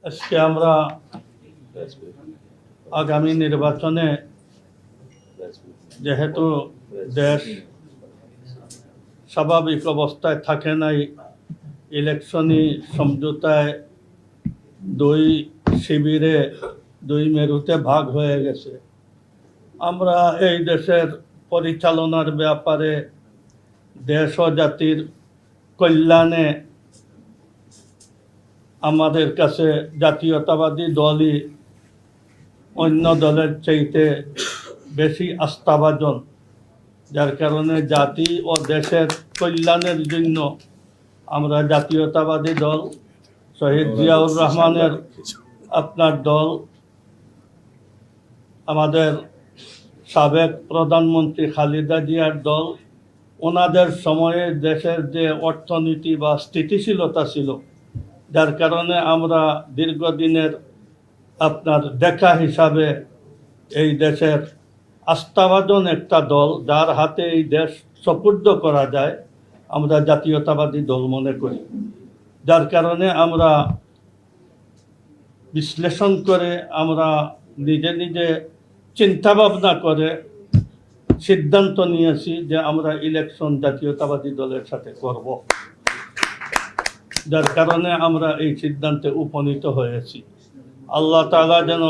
আজকে আমরা আগামী নির্বাচনে যেহেতু দেশ স্বাভাবিক অবস্থায় থাকে নাই, ইলেকশনি সমঝোতায় দুই শিবিরে দুই মেরুতে ভাগ হয়ে গেছে। আমরা এই দেশের পরিচালনার ব্যাপারে দেশ ও জাতির কল্যাণে আমাদের কাছে জাতীয়তাবাদী দলই অন্য দলের চাইতে বেশি আস্থাভাজন, যার কারণে জাতি ও দেশের কল্যাণের জন্য আমরা জাতীয়তাবাদী দল, শহীদ জিয়াউর রহমানের আপনার দল, আমাদের সাবেক প্রধানমন্ত্রী খালেদা জিয়ার দল, ওনাদের সময়ে দেশের যে অর্থনীতি বা স্থিতিশীলতা ছিল, যার কারণে আমরা দীর্ঘদিনের আপনার দেখা হিসাবে এই দেশের আস্থাভাজন একটা দল, যার হাতে এই দেশ সুপুর্দ করা যায়, আমরা জাতীয়তাবাদী দল মনে করি। যার কারণে আমরা বিশ্লেষণ করে, আমরা নিজে নিজে চিন্তাভাবনা করে সিদ্ধান্ত নিয়েছি যে আমরা ইলেকশন জাতীয়তাবাদী দলের সাথে করব। যার কারণে আমরা এই সিদ্ধান্তে উপনীত হয়েছি। আল্লাহ তাআলা যেন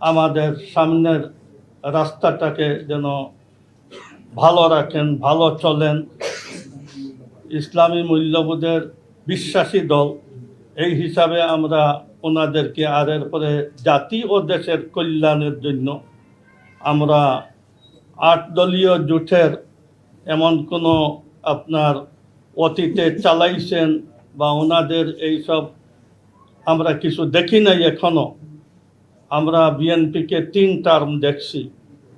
আমাদের সামনের রাস্তাটাকে যেন ভালো রাখেন, ভালো চলেন। ইসলামী মূল্যবোধের বিশ্বাসী দল, এই হিসাবে আমরা ওনাদেরকে আর এরপরে জাতি ও দেশের কল্যাণের জন্য আমরা 8 দলীয় জোটের এমন কোনো আপনার অতীতে চালাইছেন বা ওনাদের এইসব আমরা কিছু দেখি নাই এখনো। আমরা বিএনপিকে 3 টার্ম দেখছি,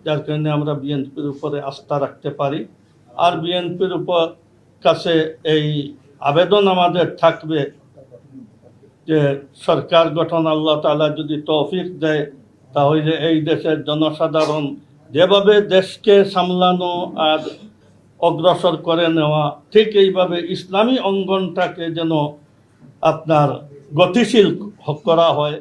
যার কারণে আমরা বিএনপির উপরে আস্থা রাখতে পারি। আর বিএনপির উপর কাছে এই আবেদন আমাদের থাকবে যে সরকার গঠন আল্লাহ তাআলা যদি তৌফিক দেয়, তাহলে এই দেশের জনসাধারণ যেভাবে দেশকে সামলানো আর অগ্রসর করে নেওয়া, ঠিক এইভাবে ইসলামী অঙ্গনটাকে যেন আপনার গতিশীল করা হয়।